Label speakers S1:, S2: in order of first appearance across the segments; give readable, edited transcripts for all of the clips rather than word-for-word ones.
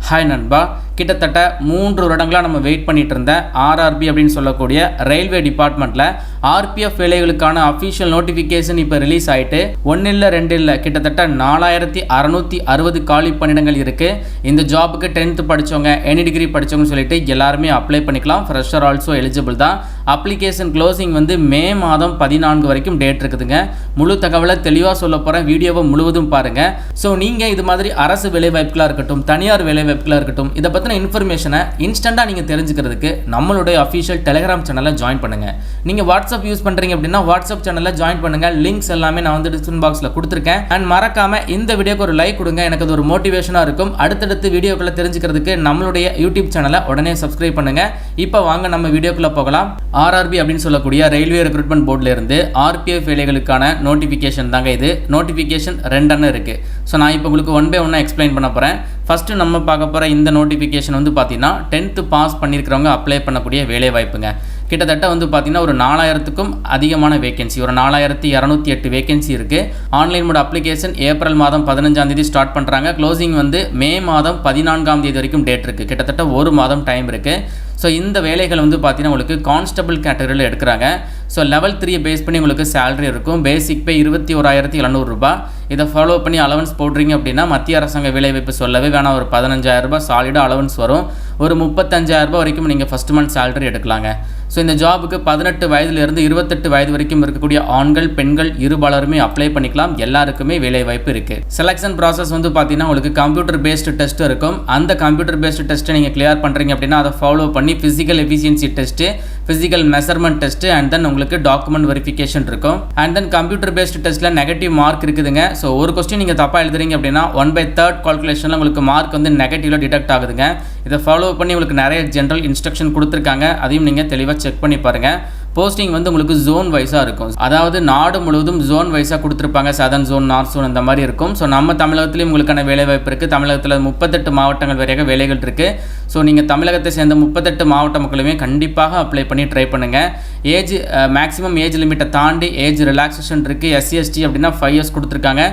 S1: Hi நண்பா, கிட்டத்தட்ட 3 வருடங்களாக நம்ம வெயிட் பண்ணிட்டு இருந்த ஆர்ஆர்பி அப்படின்னு சொல்லக்கூடிய ரயில்வே டிபார்ட்மெண்ட்டில் ஆர்பிஎஃப் வேலைகளுக்கான அஃபிஷியல் நோட்டிஃபிகேஷன் இப்போ ரிலீஸ் ஆகிட்டு 1 இல்லை 2 இல்லை கிட்டத்தட்ட 4660 காலி பணியிடங்கள் இருக்குது. இந்த ஜாபுக்கு 10th படித்தவங்க, எனி டிகிரி படித்தவங்கன்னு சொல்லிட்டு எல்லாருமே அப்ளை பண்ணிக்கலாம். ஃப்ரெஷர் ஆல்சோ எலிஜிபிள் தான். அப்ளிகேஷன் க்ளோசிங் மே மாதம் 14 வரைக்கும் டேட் இருக்குதுங்க. முழு தகவலை தெளிவாக சொல்ல போகிறேன், வீடியோவை முழுவதும் பாருங்கள். ஸோ நீங்கள் இது மாதிரி அரசு வேலைவாய்ப்புகளாக இருக்கட்டும், தனியார் வேலைவாய்ப்புகளாக இருக்கட்டும், இதை பற்றின இன்ஃபர்மேஷனை இன்ஸ்டண்ட்டாக நீங்கள் தெரிஞ்சுக்கிறதுக்கு நம்மளுடைய அஃபிஷியல் டெலிகிராம் சேனலில் ஜாயின் பண்ணுங்கள். நீங்கள் வாட்ஸ்அப் யூஸ் பண்ணுறீங்க அப்படின்னா வாட்ஸ்அப் சேனலில் ஜாயின் பண்ணுங்கள். லிங்க்ஸ் எல்லாமே நான் டிஸ்கிரிப்ஷன் பாக்ஸில் கொடுத்துருக்கேன். அண்ட் மறக்காமல் இந்த வீடியோக்கு ஒரு லைக் கொடுங்க, எனக்கு அது ஒரு மோட்டிவேஷனாக இருக்கும். அடுத்தடுத்து வீடியோக்களை தெரிஞ்சுக்கிறதுக்கு நம்மளுடைய யூடியூப் சேனலை உடனே சப்ஸ்கிரைப் பண்ணுங்கள். இப்போ வாங்க நம்ம வீடியோக்குள்ளே போகலாம். ஆர்ஆர்பி அப்படின்னு சொல்லக்கூடிய ரயில்வே ரெக்ரூட்மெண்ட் போர்டில் இருந்து ஆர்பிஎஃப் வேலைகளுக்கான நோட்டிஃபிகேஷன் தாங்க இது. நோட்டிஃபிகேஷன் 2 இருக்குது. ஸோ நான் இப்போ உங்களுக்கு 1 by 1 எக்ஸ்பிளைன் பண்ண போகிறேன். ஃபஸ்ட்டு நம்ம பார்க்க போகிற இந்த நோட்டிஃபிகேஷன் பார்த்தீங்கன்னா 10th பாஸ் பண்ணியிருக்கிறவங்க அப்ளை பண்ணக்கூடிய வேலை வாய்ப்புங்க. கிட்டத்தட்ட பார்த்தீங்கன்னா ஒரு 4000க்கும் அதிகமான வேகன்சி, ஒரு 4208 வேகன்சி இருக்குது. ஆன்லைன் மோட் அப்ளிகேஷன் ஏப்ரல் மாதம் 15ஆம் தேதி ஸ்டார்ட் பண்ணுறாங்க. க்ளோசிங் மே மாதம் 14ஆம் தேதி வரைக்கும் டேட் இருக்குது. கிட்டத்தட்ட 1 மாதம் டைம் இருக்குது. ஸோ இந்த வேலைகள் பார்த்தீங்கன்னா உங்களுக்கு கான்ஸ்டபிள் கேட்டகரியில் எடுக்கிறாங்க. ஸோ லெவல் 3 பேஸ் பண்ணி உங்களுக்கு சேலரி இருக்கும். பேசிக் பே 21,700 ரூபாய். இதை ஃபாலோ பண்ணி அலவன்ஸ் போடுறீங்க அப்படின்னா மத்திய அரசாங்க வேலைவாய்ப்பு சொல்லவே வேணாம், ஒரு 15,000 ரூபாய் சாலிடாக அலவன்ஸ் வரும். ஒரு 35,000 ரூபாய் வரைக்கும் நீங்கள் ஃபஸ்ட் மந்த் சேலரி எடுக்கலாங்க. ஸோ இந்த ஜாபுக்கு 18 வயதிலிருந்து 28 வயது வரைக்கும் இருக்கக்கூடிய ஆண்கள், பெண்கள் இருபாலருமே அப்ளை பண்ணிக்கலாம். எல்லாருக்குமே வேலை வாய்ப்பு இருக்குது. செலெக்ஷன் ப்ராசஸ் பார்த்தீங்கன்னா உங்களுக்கு கம்ப்யூட்டர் பேஸ்டு டெஸ்ட் இருக்கும். அந்த கம்ப்யூட்டர் பேஸ்டு டெஸ்ட்டை நீங்கள் கிளியர் பண்ணுறீங்க அப்படின்னா அதை ஃபாலோ பண்ணி physical efficiency test, physical measurement test, and then உங்களுக்கு டாக்குமெண்ட் வெரிஃபிகேஷன் இருக்கும். அண்ட் தென் கம்ப்யூட்டர் பேஸ்டு டெஸ்ட்டில் நெகட்டிவ் மார்க் இருக்குதுங்க. ஸோ ஒரு கொஸ்டின் நீங்கள் தப்பாக எழுதுறீங்க அப்படின்னா 1/3 கால்குலேஷனில் உங்களுக்கு மார்க் நெகட்டிவ்ல டிடெக்ட் ஆகுதுங்க. இதை ஃபாலோ பண்ணி உங்களுக்கு நிறைய ஜென்ரல் இன்ஸ்ட்ரக்ஷன் கொடுத்துருக்காங்க. அதையும் நீங்கள் தெளிவாக செக் பண்ணி பாருங்கள். போஸ்டிங் உங்களுக்கு ஜோன் வைஸாக இருக்கும். அதாவது நாடு முழுவதும் ஜோன் வைஸாக கொடுத்துருப்பாங்க. சதர்ன் ஜோன், நார்த் ஜோன் இந்த மாதிரி இருக்கும். ஸோ நம்ம தமிழகத்துலேயும் உங்களுக்கான வேலைவாய்ப்பு இருக்குது. தமிழகத்தில் 38 மாவட்டங்கள் வரையாக வேலைகள் இருக்குது. ஸோ நீங்கள் தமிழகத்தை சேர்ந்த 38 மாவட்ட மக்களுமே கண்டிப்பாக அப்ளை பண்ணி ட்ரை பண்ணுங்கள். ஏஜ் மேக்ஸிமம் ஏஜ் லிமிட்டை தாண்டி ஏஜ் ரிலாக்ஸேஷன் இருக்குது. SC ST அப்படின்னா 5 years கொடுத்துருக்காங்க.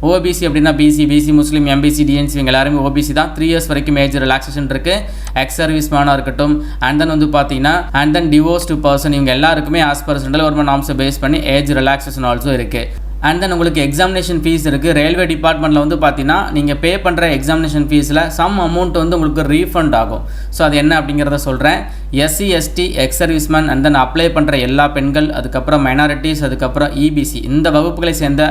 S1: OBC அப்படின்னா BC முஸ்லீம், MBC DNC இவங்க எல்லாருமே OBC தான். 3 years வரைக்கும் ஏஜ் ரிலாக்ஸேஷன் இருக்குது. எக்ஸ் சர்வீஸ் மேனாக இருக்கட்டும், அண்ட் தென் பார்த்தீங்கன்னா அண்ட் தென் டிவோர்ஸ்டு பர்சன் இவங்க எல்லாருக்குமே ஆஸ் பர் சென்ட்ரல் கவர்மெண்ட் நார்ம்ஸை பேஸ் பண்ணி ஏஜ் ரிலாக்ஸேஷன் ஆல்சோ இருக்குது. அண்ட் தென் உங்களுக்கு எக்ஸாமினேஷன் ஃபீஸ் இருக்குது. ரயில்வே டிபார்ட்மெண்ட்டில் பார்த்தீங்கன்னா நீங்கள் பே பண்ணுற எக்ஸாமினேஷன் ஃபீஸில் சம் அமௌண்ட் உங்களுக்கு ரீஃபண்ட் ஆகும். ஸோ அது என்ன அப்படிங்கிறத சொல்கிறேன். SC ST X serviceman and then apply பண்ணுற எல்லா பெண்கள், அதுக்கப்புறம் மைனாரிட்டிஸ், அதுக்கப்புறம் EBC இந்த வகுப்புகளை சேர்ந்த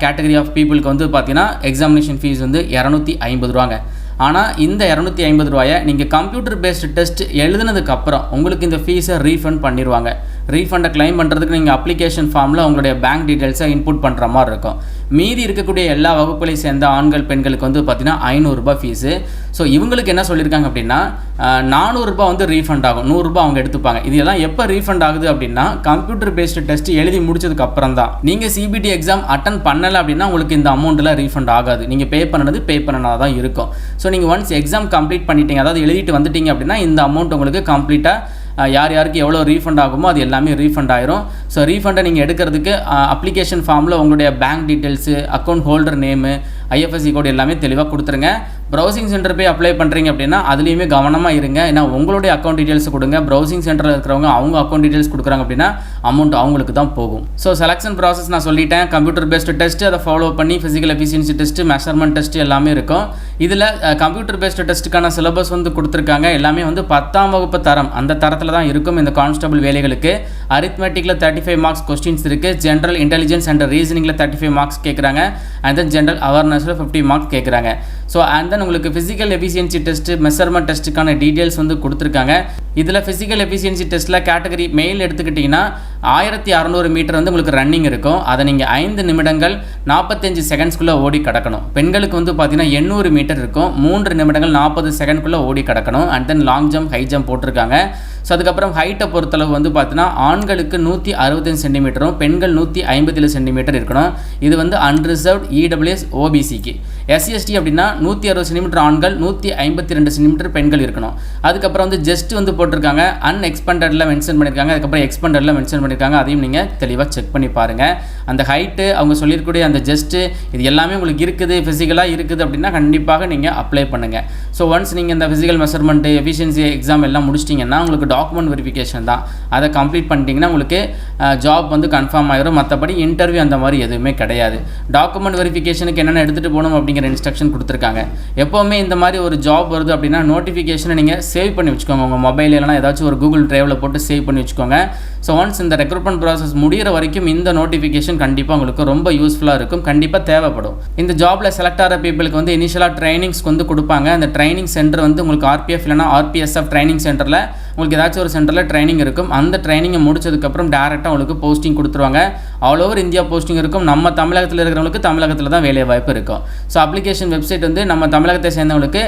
S1: கேட்டகரி ஆஃப் பீப்புளுக்கு பார்த்தீங்கன்னா எக்ஸாமினேஷன் ஃபீஸ் 250 ரூபாங்க. ஆனால் இந்த 250 ரூபாயை நீங்கள் கம்ப்யூட்டர் பேஸ்டு டெஸ்ட் எழுதுனதுக்கப்புறம் உங்களுக்கு இந்த ஃபீஸை ரீஃபண்ட் பண்ணிடுவாங்க. ரீஃபண்டை கிளைம் பண்ணுறதுக்கு நீங்கள் அப்ளிகேஷன் ஃபார்மில் உங்களுடைய பேங்க் டீட்டெயில்ஸை இன்புட் பண்ணுற மாதிரி இருக்கும். மீதி இருக்கக்கூடிய எல்லா வகுப்புகளை சேர்ந்த ஆண்கள், பெண்களுக்கு பார்த்தீங்கன்னா 500 ரூபாய் ஃபீஸு. ஸோ இவங்களுக்கு என்ன சொல்லியிருக்காங்க அப்படின்னா 400 ரூபாய் ரீஃபண்ட் ஆகும். 100 ரூபாய் அவங்க எடுத்துப்பாங்க. இதெல்லாம் எப்போ ரீஃபண்ட் ஆகுது அப்படின்னா கம்ப்யூட்டர் பேஸ்டு டெஸ்ட் எழுதி முடிச்சதுக்கு அப்புறம் தான். நீங்கள் CBT எக்ஸாம் அட்டன் பண்ணலை அப்படின்னா உங்களுக்கு இந்த அமௌண்ட்டில் ரீஃபண்ட் ஆகாது. நீங்கள் பே பண்ணனா தான் இருக்கும். ஸோ நீங்கள் ஒன்ஸ் எக்ஸாம் கம்ப்ளீட் பண்ணிட்டீங்க, அதாவது எழுதிட்டு வந்துட்டீங்க அப்படின்னா இந்த அமௌண்ட் உங்களுக்கு கம்ப்ளீட்டாக யார் யாருக்கு எவ்வளோ ரீஃபண்ட் ஆகுமோ அது எல்லாமே ரீஃபண்ட் ஆயிரும். ஸோ ரீஃபண்டை நீங்கள் எடுக்கிறதுக்கு அப்ளிகேஷன் ஃபார்மில் உங்களுடைய bank details, account holder name, IFSC கோடு எல்லாமே தெளிவாக கொடுத்துருங்க. ப்ரௌசிங் சென்டர் போய் அப்ளை பண்ணுறீங்க அப்படின்னா அதுலேயுமே கவனமாக இருங்க. ஏன்னா உங்களுடைய அக்கௌண்ட் டீட்டெயில்ஸ் கொடுங்க. ப்ரௌசிங் சென்டரில் இருக்கிறவங்க அவங்க அக்கௌண்ட் டீட்டெயில்ஸ் கொடுக்குறாங்க அப்படின்னா அமௌண்ட் அவங்களுக்கு தான் போகும். ஸோ செலெக்ஷன் ப்ராசஸ் நான் சொல்லிட்டேன். கம்ப்யூட்டர் பேஸ்டு டெஸ்ட், அதை ஃபாலோ பண்ணி physical efficiency test, measurement test எல்லாமே இருக்கும். இதில் கம்ப்யூட்டர் பேஸ்டு டெஸ்ட்டுக்கான சிலபஸ் கொடுத்துருக்காங்க. எல்லாமே 10ஆம் வகுப்பு தரம், அந்த தரத்தில் தான் இருக்கும். இந்த கான்ஸ்டபிள் வேலைகளுக்கு அரித்மெட்டிக்கில் 35 மார்க்ஸ் கொஸ்டின்ஸ் இருக்குது. ஜென்ரல் இன்டெலிஜென்ஸ் அண்ட் ரீசனிங்கில் 35 மார்க்ஸ் கேட்குறாங்க. அண்ட் தென் ஜென்ரல் அவேர்னஸில் 50 மார்க்ஸ் கேட்குறாங்க. ஸோ அண்ட் தென் உங்களுக்கு ஃபிசிக்கல் எஃபிஷியன்சி டெஸ்ட்டு, மெஷர்மெண்ட் டெஸ்ட்டுக்கான டீட்டெயில்ஸ் கொடுத்துருக்காங்க. இதில் ஃபிசிக்கல் எஃபிஷியன்சி டெஸ்ட்டில் கேட்டகரி மெயில் எடுத்துக்கிட்டிங்கன்னா 1600 மீட்டர் உங்களுக்கு ரன்னிங் இருக்கும். அதை நீங்கள் 5 நிமிடங்கள் 45 செகண்ட்ஸ்குள்ளே ஓடி கடக்கணும். பெண்களுக்கு பார்த்தீங்கன்னா 800 மீட்டர் இருக்கும். 3 நிமிடங்கள் 40 செகண்ட்குள்ளே ஓடி கடக்கணும். And then long jump, high jump போட்டிருக்காங்க. ஸோ அதுக்கப்புறம் ஹைட்டை பொறுத்தளவு பார்த்தீங்கன்னா ஆண்களுக்கு 165 சென்டிமீட்டரும், பெண்கள் 157 சென்டிமீட்டர் இருக்கணும். இது அன்ரிசர்வ்ட் EWS OBCக்கு. SC ST அப்படின்னா 160 சென்டிமீட்டர் ஆண்கள், 152 சென்டிமீட்டர் பெண்கள் இருக்கணும். அதுக்கப்புறம் ஜஸ்ட் போட்டிருக்காங்க. அன்எக்ஸ்பெண்டடில் மென்ஷன் பண்ணியிருக்காங்க. அதுக்கப்புறம் எக்ஸ்பெண்டடில் மென்ஷன் பண்ணியிருக்காங்க. அதையும் நீங்கள் தெளிவாக செக் பண்ணி பாருங்கள். அந்த ஹைட்டு அவங்க சொல்லியிருக்கக்கூடிய அந்த ஜஸ்ட்டு இது எல்லாமே உங்களுக்கு இருக்குது, ஃபிசிக்கலாக இருக்குது அப்படின்னா கண்டிப்பாக நீங்கள் அப்ளை பண்ணுங்கள். ஸோ ஒன்ஸ் நீங்கள் இந்த ஃபிசிக்கல் மெஷர்மெண்ட்டு எஃபிஷியன்சி எக்ஸாம் எல்லாம் முடிச்சிட்டிங்கன்னா உங்களுக்கு டாக்குமெண்ட் வெரிஃபிகேஷன் தான். அதை கம்ப்ளீட் பண்ணிட்டீங்கன்னா உங்களுக்கு ஜாப் வந்து கன்ஃபார்ம் ஆகிடும். மற்றபடி இன்டர்வியூ அந்த மாதிரி எதுவுமே கிடையாது. டாக்குமெண்ட் வெரிஃபிகேஷனுக்கு என்னென்ன எடுத்துகிட்டு போகணும் அப்படிங்கிற இன்ஸ்ட்ரக்ஷன் கொடுத்துருக்காங்க. எப்போவுமே இந்த மாதிரி ஒரு ஜாப் வருது அப்படின்னா நோட்டிஃபிகேஷனை நீங்கள் சேவ் பண்ணி வச்சுக்கோங்க. உங்கள் மொபைல் இல்லைனா ஏதாச்சும் ஒரு கூகுள் டிரைவில் போட்டு சேவ் பண்ணி வச்சுக்கோங்க. ஸோ ஒன்ஸ் இந்த ரெக்ரூட்மெண்ட் ப்ராசஸ் முடிகிற வரைக்கும் இந்த நோட்டிஃபிகேஷன் கண்டிப்பாக உங்களுக்கு ரொம்ப யூஸ்ஃபுல்லாக இருக்கும், கண்டிப்பாக தேவைப்படும். இந்த ஜாபில் செலக்ட் ஆகிற பீப்புளுக்கு வந்து இனிஷியலாக ட்ரைனிங்ஸ்க்கு வந்து கொடுப்பாங்க. அந்த ட்ரைனிங் சென்டர் வந்து உங்களுக்கு ஆர்பிஎஃப் இல்லைனா ஆர்பிஎஸ்எஃப் ட்ரைனிங் சென்டரில் உங்களுக்கு ஏதாச்சும் ஒரு சென்டரில் ட்ரைனிங் இருக்கும். அந்த ட்ரைனிங்கை முடிச்சதுக்கப்புறம் டேரெக்டாக உங்களுக்கு போஸ்டிங் கொடுத்துருவாங்க. ஆல் ஓவர் இந்தியா போஸ்டிங் இருக்கும். நம்ம தமிழகத்தில் இருக்கிறவங்களுக்கு தமிழகத்தில் தான் வேலை வாய்ப்பு இருக்கும். ஸோ அப்ளிகேஷன் வெப்சைட் வந்து நம்ம தமிழகத்தை சேர்ந்தவங்களுக்கு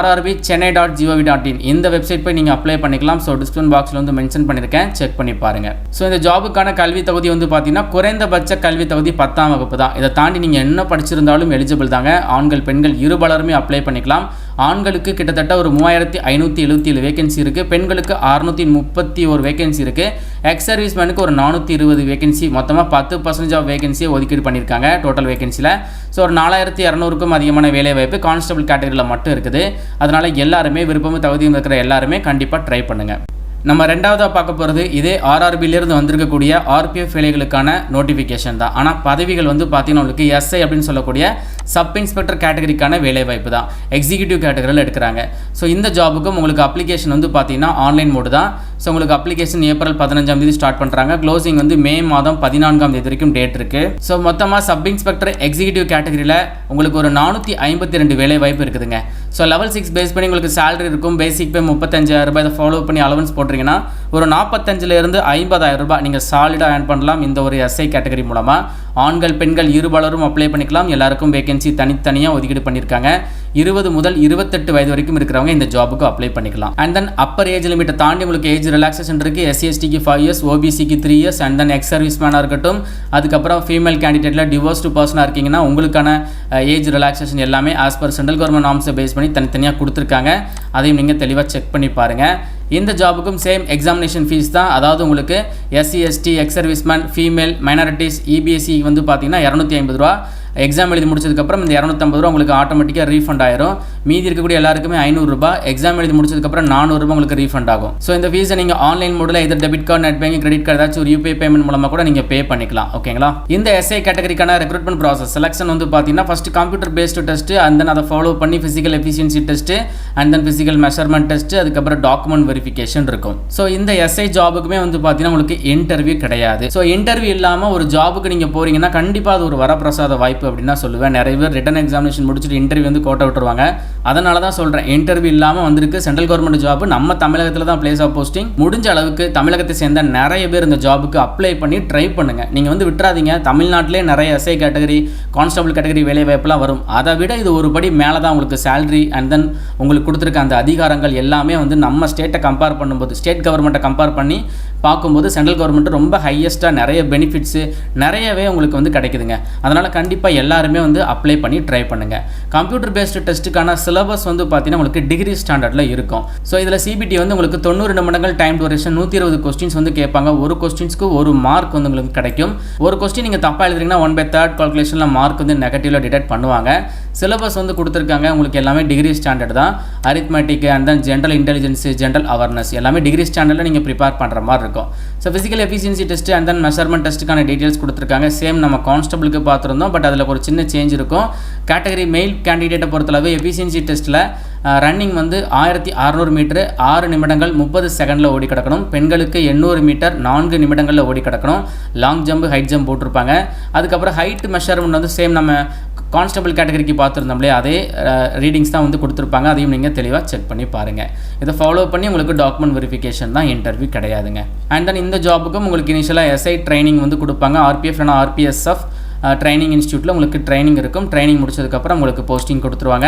S1: rrbchennai.gov.in இந்த வெப்சைட் போய் நீங்கள் அப்ளை பண்ணிக்கலாம். ஸோ டிஸ்கிரிப்ஷன் பாக்ஸில் வந்து மென்ஷன் பண்ணியிருக்கேன், செக் பண்ணி பாருங்கள். ஸோ இந்த ஜாபுக்கான கல்வி தகுதி வந்து பார்த்தீங்கன்னா குறைந்தபட்ச கல்வி தகுதி 10ஆம் வகுப்பு தான். இதை தாண்டி நீங்கள் என்ன படிச்சிருந்தாலும் எலிஜிபிள் தாங்க. ஆண்கள் பெண்கள் இருபாலருமே அப்ளை பண்ணிக்கலாம். ஆண்களுக்கு கிட்டத்தட்ட ஒரு 3577 வேகன்சி இருக்குது. பெண்களுக்கு 631 வேகன்சி இருக்குது. எக்ஸ் சர்வீஸ் மேனுக்கு ஒரு 420 வேகன்சி, மொத்தமாக 10% ஆஃப் வேகன்சியை ஒதுக்கீடு பண்ணியிருக்காங்க டோட்டல் வேகன்சியில். ஸோ ஒரு 4200க்கும் அதிகமான வேலை வாய்ப்பு கான்ஸ்டபிள் கேட்டகரியில் மட்டும் இருக்குது. அதனால் எல்லாருமே விருப்பமும் தகுதியும் இருக்கிற எல்லாருமே கண்டிப்பாக ட்ரை பண்ணுங்கள். நம்ம ரெண்டாவதாக பார்க்க போகிறது இதே ஆர்ஆர்பியிலிருந்து வந்திருக்கக்கூடிய ஆர்பிஎஃப் வேலைகளுக்கான நோட்டிஃபிகேஷன் தான். ஆனால் பதவிகள் வந்து பார்த்தீங்கன்னா உங்களுக்கு எஸ்ஐ அப்படின்னு சொல்லக்கூடிய சப் இன்ஸ்பெக்டர் கேட்டகரிக்கான வேலைவாய்ப்பு தான். எக்ஸிக்யூட்டிவ் கேட்டகரியில் எடுக்கிறாங்க. ஸோ இந்த ஜாபுக்கும் உங்களுக்கு அப்ளிகேஷன் வந்து பார்த்தீங்கன்னா ஆன்லைன் மோடு தான். ஸோ உங்களுக்கு அப்ளிகேஷன் ஏப்ரல் 15ஆம் தேதி ஸ்டார்ட் பண்ணுறாங்க. க்ளோசிங் வந்து மே மாதம் 14ஆம் தேதி வரைக்கும் டேட் இருக்குது. ஸோ மொத்தமாக சப் இன்ஸ்பெக்டர் எக்ஸிக்யூட்டிவ் கேட்டகரியில் உங்களுக்கு ஒரு 452 வேலை வாய்ப்பு இருக்குதுங்க. ஸோ லெவல் 6 பேஸ் பண்ணி உங்களுக்கு சேலரி இருக்கும். பேசிக் பே 35,000 ரூபாய். இதை ஃபாலோ பண்ணி அலவன்ஸ் போட்டிங்கன்னா ஒரு 45,000 50,000 ரூபாய் நீங்கள் சாலிடாக ஏர்ன் பண்ணலாம் இந்த ஒரு எஸ்ஐ கேட்டகரி மூலமாக. ஆண்கள் பெண்கள் இருபாலரும் அப்ளை பண்ணிக்கலாம். எல்லாருக்கும் வேகன்சி தனித்தனியாக ஒதுக்கீடு பண்ணியிருக்காங்க. 20 முதல் 28 வயது வரைக்கும் இருக்கிறவங்க இந்த ஜாபுக்கு அப்ளை பண்ணிக்கலாம். அண்ட் தென் அப்பர் ஏஜ் லிமிட்டை தாண்டி உங்களுக்கு ஏஜ் ரிலாக்ஸேஷன் இருக்குது. SC/STக்கு 5 இயர்ஸ், OBCக்கு 3 years, and then ex service மேனாக இருக்கட்டும். அதுக்கப்புறம் ஃபீமேல் கேண்டிடேட்டில் டிவோர்ஸ்டு பர்சனாக இருக்கீங்கன்னா உங்களுக்கான ஏஜ் ரிலாக்ஸேஷன் எல்லாமே ஆஸ் பர் சென்ட்ரல் கவர்மெண்ட் நார்ம்ஸை பேஸ் பண்ணி தனித்தனியாக கொடுத்துருக்காங்க. அதையும் நீங்கள் தெளிவாக செக் பண்ணி பாருங்கள். இந்த ஜாபுக்கும் சேம் எக்ஸாமினேஷன் ஃபீஸ் தான். அதாவது உங்களுக்கு SC/ST X serviceman female minorities EBSC வந்து பார்த்தீங்கன்னா 250 ரூபா. எக்ஸாம் எழுதி முடிச்சதுக்கப்புறம் இந்த 250 ரூபா உங்களுக்கு ஆட்டோமேட்டிக்காக ரீஃபண்ட் ஆயிரும். மீதி இருக்கக்கூடிய எல்லாருக்குமே 500 ரூபாய். எக்ஸாம் எழுதி முடிச்சதுக்கப்புறம் 400 ரூபாய் உங்களுக்கு ரீஃபண்ட் ஆகும். ஸோ இந்த ஃபீஸை நீங்கள் ஆன்லைன் மோடில் இதர் debit card, net banking, credit card ஏதாச்சும் ஒரு UPI பேமெண்ட் மூலமாக கூட நீங்கள் பே பண்ணிக்கலாம். ஓகேங்களா? இந்த எஸ்ஐ கேட்டகரிக்கான ரெக்ரூட்மெண்ட் ப்ராசஸ் செலக்ஷன் வந்து பார்த்தீங்கன்னா first computer based test, and தென் அதை ஃபாலோ பண்ணி physical efficiency test, and then physical measurement test, அதுக்கப்புறம் டாக்குமெண்ட் வெரிஃபிகேஷன் இருக்கும். ஸோ இந்த எஸ்ஐ ஜாபுக்குமே வந்து பார்த்தீங்கன்னா உங்களுக்கு இன்டர்வியூ கிடையாது. ஸோ இன்டர்வியூ இல்லாமல் ஒரு ஜாபுக்கு நீங்கள் போறீங்கன்னா கண்டிப்பாக அது ஒரு வரப்பிரசாத வாய்ப்பு அப்படின்னு தான் சொல்லுவேன். நிறைய பேர் ரிட்டன் எக்ஸாமினேஷன் முடிச்சுட்டு இன்டர்வியூ வந்து கோட்டை விட்டுருவாங்க. அதனால தான் சொல்கிறேன், இன்டர்வியூ இல்லாமல் வந்திருக்கு சென்ட்ரல் கவர்மெண்ட் ஜாப். நம்ம தமிழகத்தில் தான் பிளேஸ் ஆஃப் போஸ்டிங். முடிஞ்ச அளவுக்கு தமிழகத்தை சேர்ந்த நிறைய பேர் இந்த ஜாபுக்கு அப்ளை பண்ணி ட்ரை பண்ணுங்கள். நீங்கள் வந்து விட்டுறாதீங்க. தமிழ்நாட்டிலே நிறைய எஸ்ஐ கேட்டகரி, கான்ஸ்டபிள் கேட்டகரி வேலை வாய்ப்புலாம் வரும். அதை விட இது ஒரு படி மேலே தான் உங்களுக்கு சேலரி, அண்ட் தென் உங்களுக்கு கொடுத்துருக்க அந்த அதிகாரங்கள் எல்லாமே வந்து நம்ம ஸ்டேட்டை கம்பேர் பண்ணும்போது, ஸ்டேட் கவர்மெண்ட்டை கம்பேர் பண்ணி பார்க்கும்போது சென்ட்ரல் கவர்மெண்ட் ரொம்ப ஹையஸ்ட்டாக நிறைய பெனிஃபிட்ஸு நிறையவே உங்களுக்கு வந்து கிடைக்குதுங்க. அதனால் கண்டிப்பாக எல்லாருமே வந்து அப்ளை பண்ணி ட்ரை பண்ணுங்கள். கம்ப்யூட்டர் பேஸ்டு டெஸ்ட்டுக்கான சிலபஸ் வந்து பார்த்தீங்கன்னா உங்களுக்கு டிகிரி ஸ்டாண்டர்டில் இருக்கும். ஸோ இதில் CBT வந்து உங்களுக்கு 90 நிமிடங்கள் டைம் டூரேஷன், 120 கொஸ்டின்ஸ் வந்து கேட்பாங்க. ஒரு கொஸ்டின்ஸ்க்கு ஒரு மார்க் வந்து உங்களுக்கு கிடைக்கும். ஒரு கொஸ்டின் நீங்கள் தப்பாக எழுதுறீங்கன்னா 1/3 கால்குலேஷனில் மார்க் வந்து நெகட்டிவில் டிடெக்ட் பண்ணுவாங்க. சிலபஸ் வந்து கொடுத்துருக்காங்க உங்களுக்கு எல்லாமே டிகிரி ஸ்டாண்டர்ட் தான். Arithmetic, and then general intelligence, general awareness எல்லாமே டிகிரி ஸ்டாண்டர்டில் நீங்கள் ப்ரிப்பேர் பண்ணுற மாதிரி இருக்கும். So physical efficiency test and then measurement டெஸ்ட்டுக்கான டீட்டெயில்ஸ் கொடுத்துருக்காங்க. சேம் நம்ம கான்ஸ்டபிளுக்கு பார்த்துருந்தோம், பட் அதில் ஒரு சின்ன சேஞ்ச் இருக்கும். கேட்டகரி மெயில் கேண்டிடேட்டை பொறுத்தளவு எஃபிஷியன்சி டெஸ்ட்டில் ரன்னிங் வந்து 1600 மீட்டர் 6 நிமிடங்கள் 30 செகண்டில் ஓடி கிடக்கணும். பெண்களுக்கு 800 மீட்டர் 4 நிமிடங்களில் ஓடி கிடக்கணும். லாங் ஜம்ப், ஹைட் ஜம்ப் போட்டிருப்பாங்க. அதுக்கப்புறம் ஹைட் மெஷர்மெண்ட் வந்து சேம் நம்ம கான்ஸ்டபிள் கேட்டகரிக்கு பார்த்துருந்தோம்லே அதே ரீடிங்ஸ் தான் வந்து கொடுத்துருப்பாங்க. அதையும் நீங்கள் தெளிவாக செக் பண்ணி பாருங்கள். இதை ஃபாலோ பண்ணி உங்களுக்கு டாக்குமெண்ட் வெரிஃபிகேஷன் தான், இன்டர்வியூ கிடையாதுங்க. அண்ட் தென் இந்த ஜாபுக்கும் உங்களுக்கு இனிஷியலாக எஸ்ஐ ட்ரைனிங் வந்து கொடுப்பாங்க. RPF இல்லைனா RPSF ட்ரைனிங் இன்ஸ்டியூட்டில் உங்களுக்கு ட்ரைனிங் இருக்கும். ட்ரைனிங் முடிச்சதுக்கப்புறம் உங்களுக்கு போஸ்டிங் கொடுத்துருவாங்க.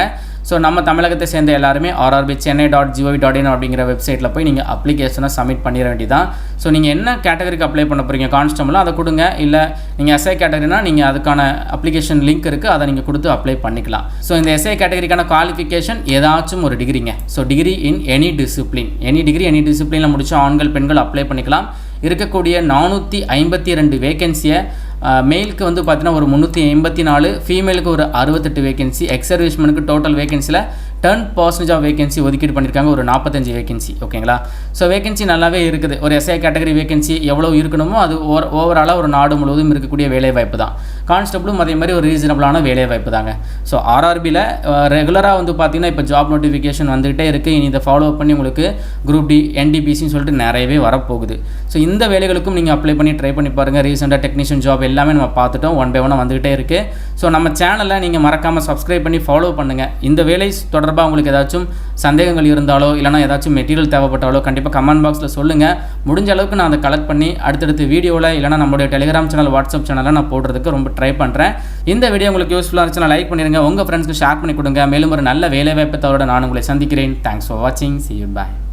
S1: ஸோ நம்ம தமிழகத்தை சேர்ந்த எல்லாருமே rrbchennai.gov.in அப்படிங்கிற வெப்சைட்டில் போய் நீங்கள் அப்ளிகேஷனை சப்மிட் பண்ணிட வேண்டியதான். ஸோ நீங்கள் என்ன கேட்டகரிக்கு அப்ளை பண்ண போகிறீங்க, கான்ஸ்டபிளாக அதை கொடுங்க. இல்லை நீங்கள் எஸ்ஐ கேட்டகரினா நீங்கள் அதுக்கான அப்ளிகேஷன் லிங்க் இருக்குது, அதை நீங்கள் கொடுத்து அப்ளை பண்ணிக்கலாம். ஸோ இந்த எஸ்ஐ கேட்டகரிக்கான குவாலிஃபிகேஷன் ஏதாச்சும் ஒரு டிகிரிங்க. So degree in any discipline, any degree any டிசிப்ளினில் முடிச்ச ஆண்கள் பெண்கள் அப்ளை பண்ணிக்கலாம். இருக்கக்கூடிய 452 வேகன்சியை மெயிலுக்கு வந்து பார்த்தீங்கன்னா ஒரு 384, ஃபீமேலுக்கு ஒரு 68 வேகன்சி, எக்ஸ் சர்வீஸ்மேனுக்கு டோட்டல் வேகன்சியில் 10% ஆஃப் வேகன்சி ஒதுக்கீடு பண்ணியிருக்காங்க, ஒரு 45 வேகன்சி. ஓகேங்களா? ஸோ வேகன்சி நல்லாவே இருக்குது. ஒரு எஸ்ஐ கேட்டகரி வேகன்சி எவ்வளோ இருக்கணுமோ அது ஓவராலாக ஒரு நாடு முழுவதும் இருக்கக்கூடிய வேலைவாய்ப்பு தான். கான்ஸ்டபிளும் அதே மாதிரி ஒரு ரீசனபிளான வேலைவாய்ப்பு தாங்க. ஸோ ஆர்ஆர்பியில் ரெகுலராக வந்து பார்த்தீங்கன்னா இப்போ ஜாப் நோட்டிஃபிகேஷன் வந்துகிட்டே இருக்குது. இனி இதை ஃபாலோ பண்ணி உங்களுக்கு குரூப் டி, என்டிபிசின்னு சொல்லிட்டு நிறையவே வரப்போகுது. ஸோ இந்த வேலைகளுக்கும் நீங்கள் அப்ளை பண்ணி ட்ரை பண்ணி பாருங்கள். ரீசெண்டாக டெக்னீஷியன் ஜாப் எல்லாமே நம்ம பார்த்துட்டோம். ஒன் பை ஒன்னாக வந்துகிட்டே இருக்குது. ஸோ நம்ம சேனலை நீங்கள் மறக்காமல் சப்ஸ்கிரைப் பண்ணி ஃபாலோ பண்ணுங்கள். இந்த வேலை தொடர்பாக உங்களுக்கு ஏதாச்சும் சந்தேகங்கள் இருந்தாலோ இல்லைனா ஏதாச்சும் மெட்டீரியல் தேவைப்பட்டாலோ கண்டிப்பாக கமெண்ட் பாக்ஸில் சொல்லுங்கள். முடிஞ்ச அளவுக்கு நான் அதை கலெக்ட் பண்ணி அடுத்தடுத்து வீடியோவில் இல்லைனா நம்மளுடைய டெலிகிராம் சேனல், வாட்ஸ்அப் சேனலில் நான் போடுறதுக்கு ரொம்ப ட்ரை பண்ணுறேன். இந்த வீடியோ உங்களுக்கு யூஸ்ஃபுல்லாக இருந்துச்சுன்னா லைக் பண்ணிடுங்க, உங்கள் ஃப்ரெண்ட்ஸ்க்கு ஷேர் பண்ணி கொடுங்க. மேலும் ஒரு நல்ல வேலைவாய்ப்பு தவிர நான் உங்களை சந்திக்கிறேன். தேங்க்ஸ் ஃபார் வாட்சிங். See you. Bye.